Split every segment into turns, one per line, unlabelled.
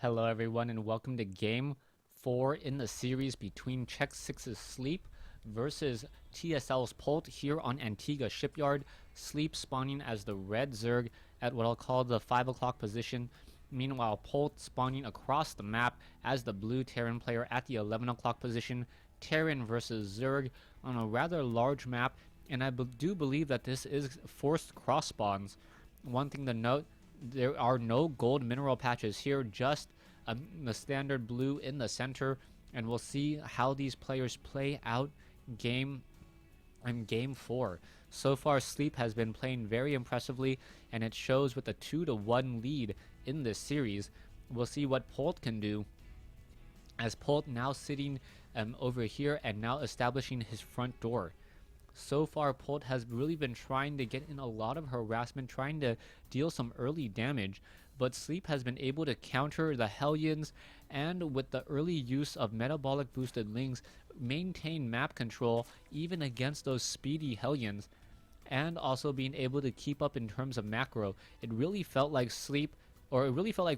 Hello everyone and welcome to game 4 in the series between xSix's Sleep versus TSL's Polt here on Antigua Shipyard. Sleep spawning as the red Zerg at what I'll call the 5 o'clock position. Meanwhile, Polt spawning across the map as the blue Terran player at the 11 o'clock position. Terran versus Zerg on a rather large map, and I do believe that this is forced cross spawns. One thing to note, there are no gold mineral patches here, just the standard blue in the center, and we'll see how these players play out game 4. So far, Sleep has been playing very impressively, and it shows with a 2-1 lead in this series. We'll see what Polt can do, as Polt now sitting over here and now establishing his front door. So far, Polt has really been trying to get in a lot of harassment, trying to deal some early damage, but Sleep has been able to counter the Hellions, and with the early use of metabolic boosted lings, maintain map control even against those speedy Hellions, and also being able to keep up in terms of macro. It really felt like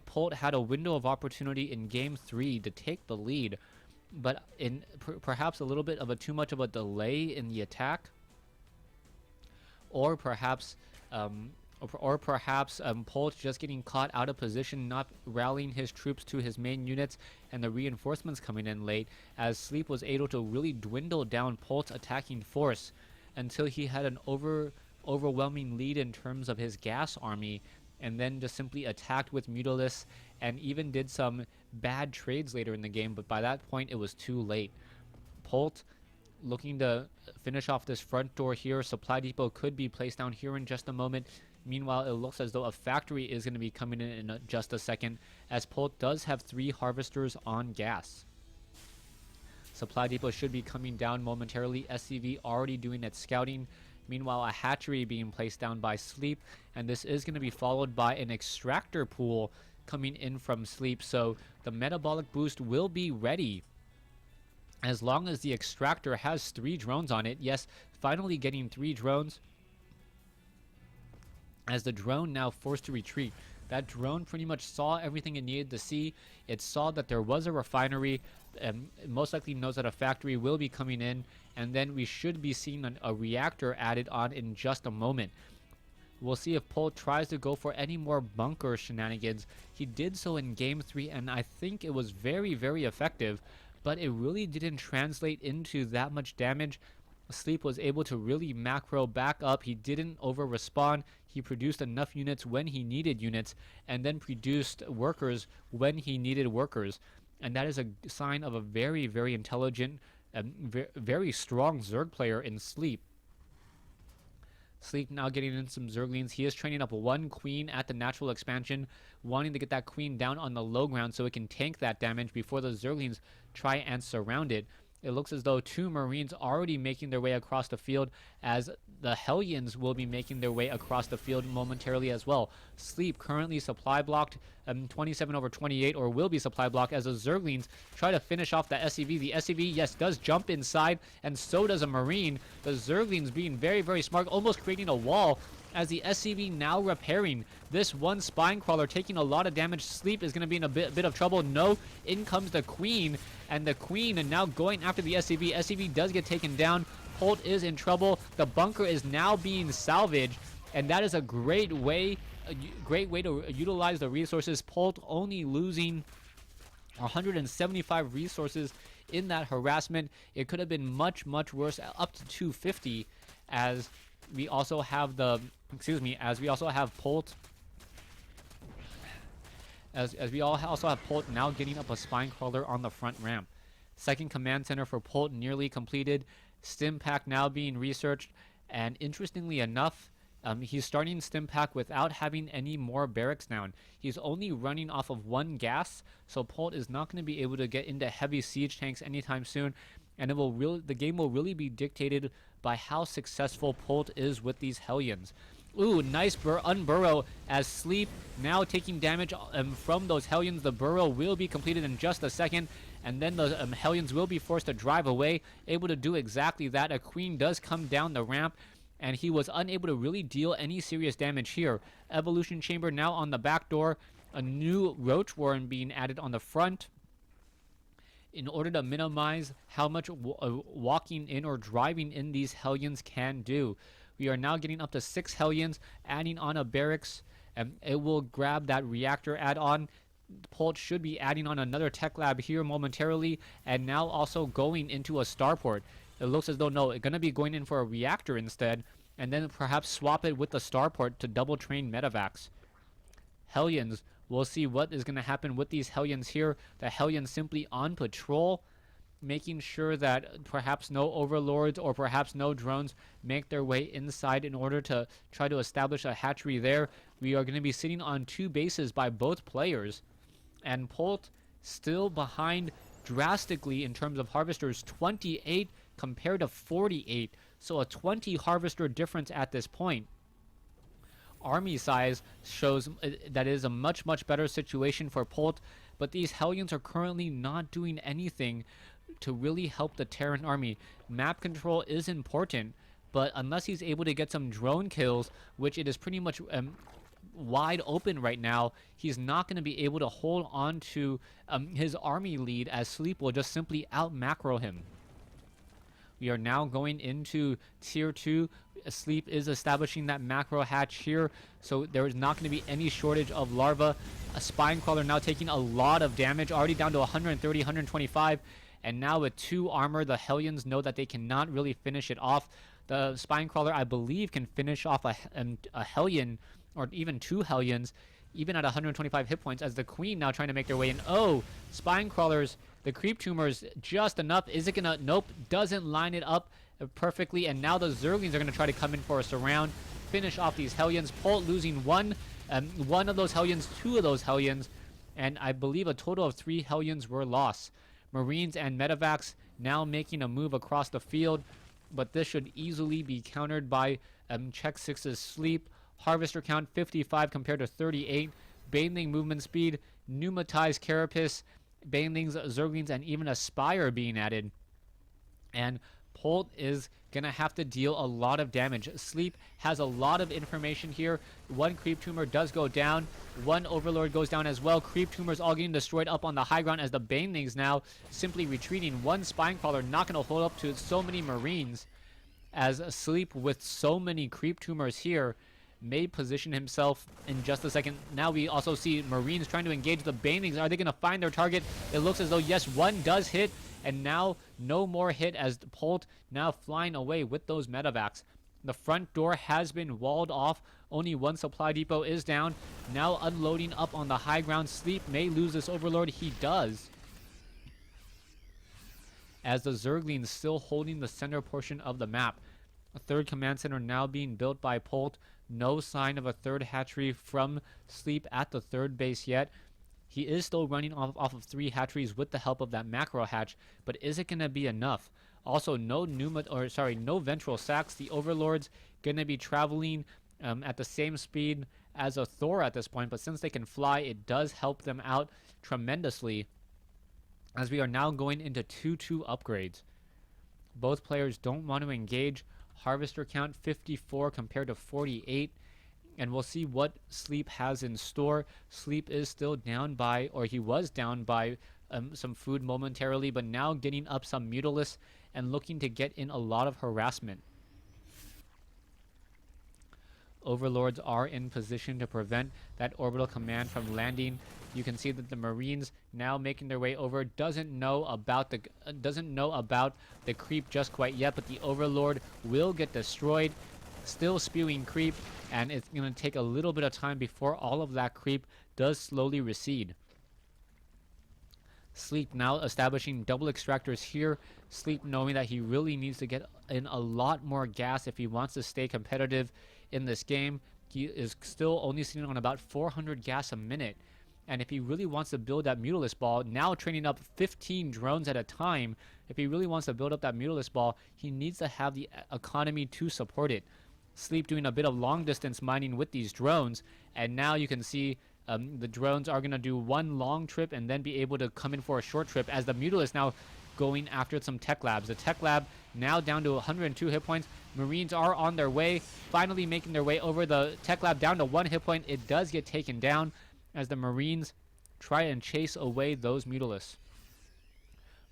Polt had a window of opportunity in game 3 to take the lead, but in perhaps a little bit of too much of a delay in the attack, or perhaps Polt just getting caught out of position, not rallying his troops to his main units, and the reinforcements coming in late, as Sleep was able to really dwindle down Polt's attacking force until he had an overwhelming lead in terms of his gas army, and then just simply attacked with Mutalisks and even did some bad trades later in the game, but by that point it was too late. Polt looking to finish off this front door here. Supply depot could be placed down here in just a moment. Meanwhile, it looks as though a factory is going to be coming in just a second, as Polt does have 3 harvesters on gas. Supply depot should be coming down momentarily. SCV already doing its scouting. Meanwhile, a hatchery being placed down by Sleep, and this is going to be followed by an extractor pool coming in from Sleep, so the metabolic boost will be ready as long as the extractor has 3 drones on it. Yes, finally getting 3 drones, as the drone now forced to retreat. That drone pretty much saw everything it needed to see. It saw that there was a refinery, and it most likely knows that a factory will be coming in, and then we should be seeing a reactor added on in just a moment. We'll see if Polt tries to go for any more bunker shenanigans. He did so in game 3, and I think it was very, very effective, but it really didn't translate into that much damage. Sleep was able to really macro back up. He didn't over respawn. He produced enough units when he needed units, and then produced workers when he needed workers, and that is a sign of a very, very intelligent and very strong Zerg player in Sleep. Sleep now getting in some Zerglings. He is training up 1 queen at the natural expansion, wanting to get that queen down on the low ground so it can tank that damage before the Zerglings try and surround it. It looks as though 2 Marines already making their way across the field, as the Hellions will be making their way across the field momentarily as well. Sleep currently supply blocked 27/28, or will be supply blocked, as the Zerglings try to finish off the SCV. The SCV, yes, does jump inside, and so does a Marine. The Zerglings being very, very smart, almost creating a wall, as the SCV now repairing this one spine crawler, taking a lot of damage. Sleep is going to be in a bit of trouble. No, in comes the queen, and the queen and now going after the SCV. SCV does get taken down. Polt is in trouble. The bunker is now being salvaged, and that is a great way to utilize the resources. Polt only losing 175 resources in that harassment. It could have been much, much worse, up to 250, as we also have Polt, as we also have Polt now getting up a spine crawler on the front ramp. Second command center for Polt nearly completed. Stim pack now being researched, and interestingly enough, he's starting Stim pack without having any more barracks down. He's only running off of 1 gas, so Polt is not going to be able to get into heavy siege tanks anytime soon, and the game will really be dictated by how successful Polt is with these Hellions. Ooh, nice unburrow, as Sleep now taking damage from those Hellions. The burrow will be completed in just a second, and then the Hellions will be forced to drive away, able to do exactly that. A queen does come down the ramp, and he was unable to really deal any serious damage here. Evolution chamber now on the back door. a new Roach Warren being added on the front in order to minimize how much walking in or driving in these Hellions can do. We are now getting up to 6 Hellions, adding on a barracks, and it will grab that reactor add-on. Polt should be adding on another tech lab here momentarily, and now also going into a starport. It looks as though, no, it's going to be going in for a reactor instead, and then perhaps swap it with the starport to double train medevacs. Hellions, we'll see what is going to happen with these Hellions here. The Hellions simply on patrol, making sure that perhaps no overlords or perhaps no drones make their way inside in order to try to establish a hatchery there. We are going to be sitting on 2 bases by both players, and Polt still behind drastically in terms of harvesters, 28 compared to 48, so a 20 harvester difference at this point. Army size shows that is a much better situation for Polt, but these Hellions are currently not doing anything to really help the Terran army. Map control is important, but unless he's able to get some drone kills, which it is pretty much wide open right now, he's not going to be able to hold on to his army lead, as Sleep will just simply out macro him. We are now going into tier 2. Sleep is establishing that macro hatch here, so there is not going to be any shortage of larvae. A spine crawler now taking a lot of damage, already down to 130, 125, and now with 2 armor, the Hellions know that they cannot really finish it off. The spine crawler, I believe, can finish off a Hellion, or even 2 Hellions, even at 125 hit points, as the Queen now trying to make their way in. Oh, spine crawlers, the creep tumors, just enough. Is it gonna? Nope, doesn't line it up perfectly, and now the Zerglings are gonna try to come in for a surround, finish off these Hellions. Polt losing one of those Hellions, 2 of those Hellions, and I believe a total of 3 Hellions were lost. Marines and medevacs now making a move across the field, but this should easily be countered by xSix's Sleep. Harvester count 55 compared to 38. Baneling movement speed, pneumatized carapace, Banelings, Zerglings, and even a Spire being added. And Polt is going to have to deal a lot of damage. Sleep has a lot of information here. 1 creep tumor does go down. 1 overlord goes down as well. Creep tumors all getting destroyed up on the high ground as the Banelings now simply retreating. 1 spine crawler not going to hold up to so many Marines, as Sleep with so many creep tumors here may position himself in just a second. Now we also see Marines trying to engage the Banelings. Are they going to find their target? It looks as though, yes, 1 does hit, and now no more hit as the Polt now flying away with those medevacs. The front door has been walled off. Only 1 supply depot is down. Now unloading up on the high ground. Sleep may lose this overlord. He does, as the Zerglings still holding the center portion of the map. A 3rd command center now being built by Polt. No sign of a 3rd hatchery from Sleep at the 3rd base yet. He is still running off of 3 hatcheries with the help of that macro hatch, but is it going to be enough? Also, no ventral sacks. The overlords going to be traveling at the same speed as a Thor at this point, but since they can fly, it does help them out tremendously, as we are now going into 2-2 upgrades. Both players don't want to engage. Harvester count 54 compared to 48, and we'll see what Sleep has in store. Sleep is still down by, or he was down by some food momentarily, but now getting up some Mutalisk and looking to get in a lot of harassment. Overlords are in position to prevent that orbital command from landing. You can see that the Marines now making their way over, doesn't know about the creep just quite yet, but the Overlord will get destroyed. Still spewing creep, and it's going to take a little bit of time before all of that creep does slowly recede. Sleep now establishing double extractors here. Sleep knowing that he really needs to get in a lot more gas if he wants to stay competitive in this game. He is still only sitting on about 400 gas a minute. And if he really wants to build that Mutalisk ball, now training up 15 drones at a time, if he really wants to build up that Mutalisk ball, he needs to have the economy to support it. Sleep doing a bit of long distance mining with these drones, and now you can see the drones are going to do 1 long trip and then be able to come in for a short trip, as the Mutalisk now going after some tech labs. The tech lab now down to 102 hit points. Marines are on their way, finally making their way over. The tech lab down to 1 hit point. It does get taken down. as the Marines try and chase away those Mutalisks.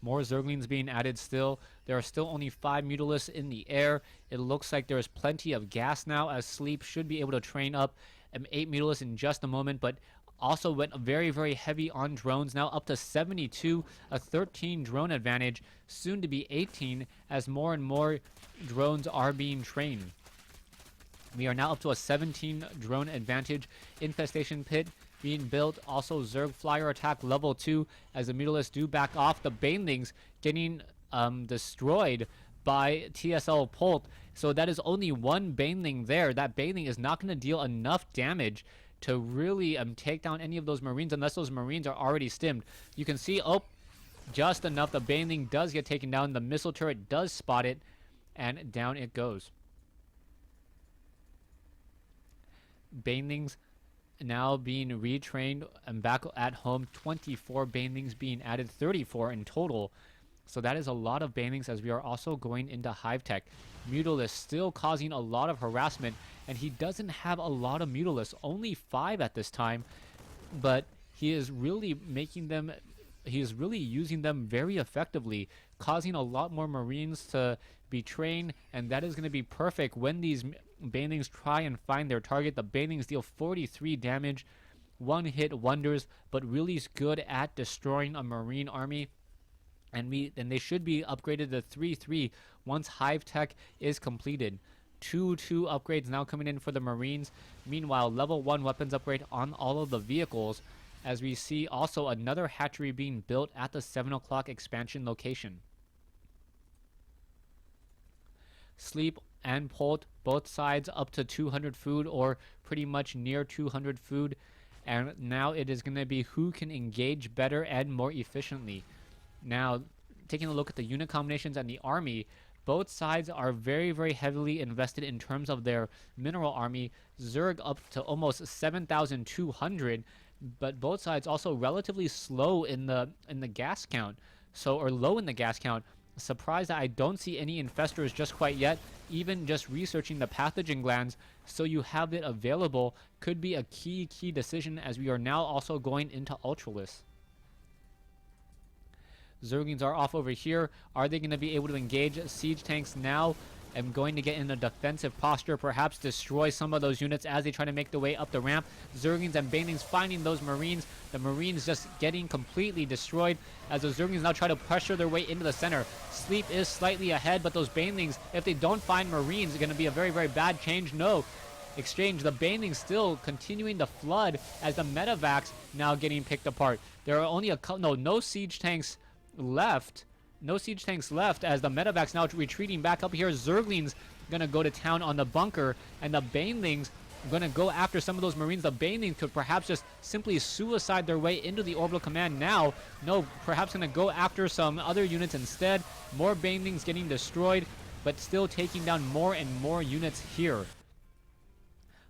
More Zerglings being added still. There are still only 5 Mutalisks in the air. It looks like there's plenty of gas now, as Sleep should be able to train up 8 Mutalisks in just a moment, but also went very, very heavy on drones, now up to 72, a 13 drone advantage, soon to be 18, as more and more drones are being trained. We are now up to a 17 drone advantage. Infestation Pit being built. Also Zerg Flyer Attack level 2 as the Mutalisks do back off. The Banelings getting destroyed by TSL Polt. So that is only one Baneling there. That Baneling is not going to deal enough damage to really take down any of those Marines unless those Marines are already stimmed. You can see, oh, just enough. The Baneling does get taken down. The missile turret does spot it, and down it goes. Banelings now being retrained and back at home. 24 Banelings being added, 34 in total. So that is a lot of Banelings, as we are also going into Hive Tech. Mutalisks still causing a lot of harassment, and he doesn't have a lot of Mutalisks, only 5 at this time, but he is really making them, he is really using them very effectively, causing a lot more Marines to be trained, and that is going to be perfect when these Banelings try and find their target. The Banelings deal 43 damage, one-hit wonders, but really good at destroying a Marine army. And they should be upgraded to 3-3 once Hive Tech is completed. 2-2 upgrades now coming in for the Marines. Meanwhile, level 1 weapons upgrade on all of the vehicles, as we see also another hatchery being built at the 7 o'clock expansion location. Sleep and Polt, both sides up to 200 food, or pretty much near 200 food. And now it is going to be who can engage better and more efficiently. Now, taking a look at the unit combinations and the army, both sides are very, very heavily invested in terms of their mineral army. Zerg up to almost 7,200, but both sides also relatively slow in the gas count. So, or low in the gas count. Surprised that I don't see any infestors just quite yet. Even just researching the pathogen glands so you have it available could be a key decision, as we are now also going into Ultralists. Zerglings are off over here. Are they going to be able to engage siege tanks now? I'm going to get in a defensive posture, perhaps destroy some of those units as they try to make their way up the ramp. Zerglings and Banelings finding those Marines. The Marines just getting completely destroyed as the Zerglings now try to pressure their way into the center. Sleep is slightly ahead, but those Banelings, if they don't find Marines, are going to be a very, very bad change. No. Exchange. The Banelings still continuing to flood as the Metavacs now getting picked apart. There are only a couple, no siege tanks left. No siege tanks left, as the Metavacs now retreating back up here. Zerglings gonna go to town on the bunker, and the Banelings gonna go after some of those Marines. The Banelings could perhaps just simply suicide their way into the orbital command now. No, perhaps gonna go after some other units instead. More Banelings getting destroyed, but still taking down more and more units here.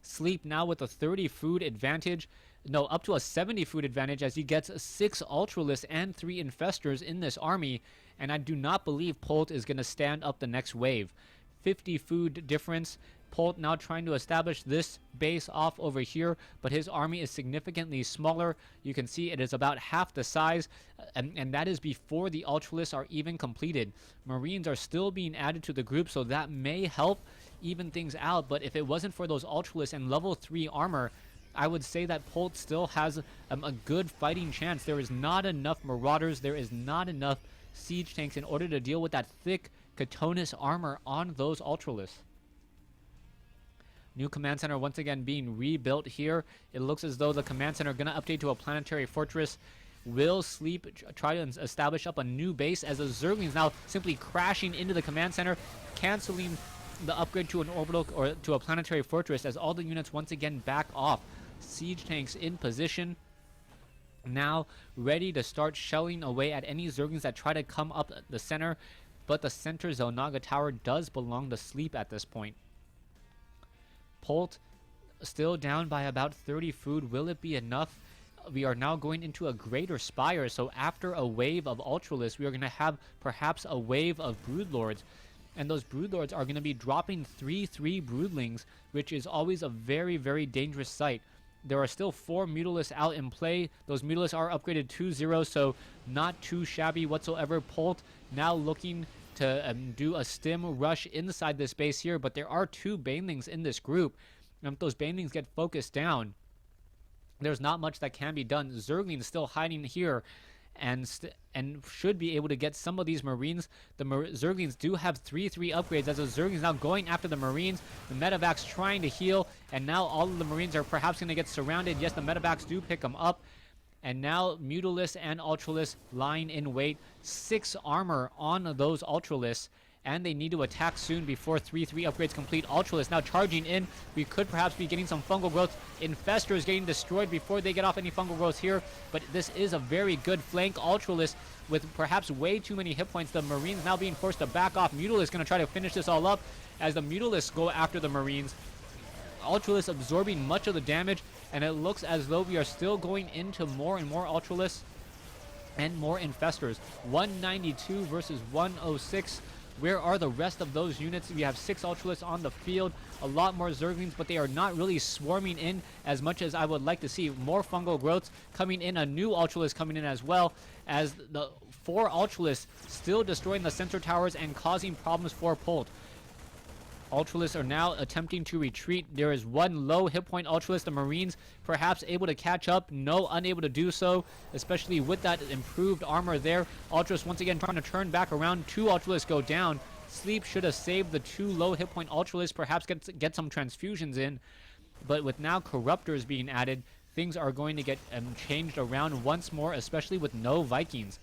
Sleep now with a 30 food advantage. No, up to a 70 food advantage, as he gets 6 Ultralists and 3 Infestors in this army. And I do not believe Polt is going to stand up the next wave. 50 food difference. Polt now trying to establish this base off over here, but his army is significantly smaller. You can see it is about half the size, and that is before the Ultralists are even completed. Marines are still being added to the group, so that may help even things out. But if it wasn't for those Ultralists and level 3 armor, I would say that Polt still has a good fighting chance. There is not enough Marauders. There is not enough siege tanks in order to deal with that thick Catonus armor on those Ultralists. New command center once again being rebuilt here. It looks as though the command center going to update to a planetary fortress. Will Sleep try to establish up a new base, as the Zerglings now simply crashing into the command center, canceling the upgrade to an orbital or to a planetary fortress, as all the units once again back off. Siege tanks in position, now ready to start shelling away at any Zerglings that try to come up the center, but the center Zelnaga Tower does belong to Sleep at this point. Polt still down by about 30 food. Will it be enough? We are now going into a greater spire, so after a wave of Ultralists, we are going to have perhaps a wave of Broodlords. And those Broodlords are going to be dropping 3-3 Broodlings, which is always a very, very dangerous sight. There are still 4 Mutalisks out in play. Those Mutalisks are upgraded 2-0, so not too shabby whatsoever. Polt now looking to do a stim rush inside this base here, but there are 2 Banelings in this group. And if those Banelings get focused down, there's not much that can be done. Zerglings still hiding here and should be able to get some of these Marines. The Zerglings do have 3-3 upgrades as the Zerglings now going after the Marines. The Medevacs trying to heal, and now all of the Marines are perhaps going to get surrounded. Yes, the Medevacs do pick them up. And now Mutalisks and Ultralisks lying in wait. 6 armor on those Ultralisks, and they need to attack soon before 3-3 upgrades complete. Ultralisks now charging in. We could perhaps be getting some fungal growth. Infestor is getting destroyed before they get off any fungal growth here, but this is a very good flank. Ultralisks with perhaps way too many hit points. The Marines now being forced to back off. Mutalisks going to try to finish this all up as the Mutalisks go after the Marines. Ultralisks absorbing much of the damage, and it looks as though we are still going into more and more Ultralisks and more Infestors. 192 versus 106. Where are the rest of those units? We have 6 Ultralisks on the field, a lot more Zerglings, but they are not really swarming in as much as I would like to see. More fungal growths coming in, a new Ultralisk coming in as well, as the 4 Ultralisks still destroying the sensor towers and causing problems for Polt. Ultralisks are now attempting to retreat. There is 1 low hit point Ultralisk. The Marines perhaps able to catch up. No, unable to do so, especially with that improved armor there. Ultralisks once again trying to turn back around. 2 Ultralisks go down. Sleep should have saved the 2 low hit point Ultralisks. Perhaps get some transfusions in. But with now Corruptors being added, things are going to get changed around once more, especially with no Vikings.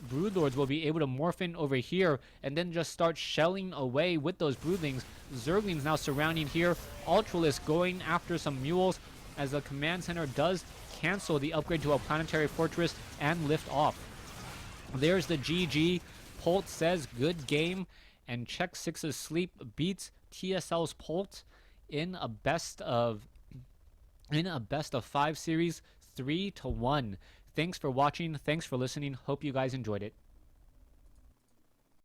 Broodlords will be able to morph in over here and then just start shelling away with those broodlings. Zerglings now surrounding here. Ultralisks going after some mules as the command center does cancel the upgrade to a planetary fortress and lift off. There's the GG. Polt says good game, and xSix's Sleep beats TSL's Polt in a best of 5 series 3-1. Thanks for watching. Thanks for listening. Hope you guys enjoyed it.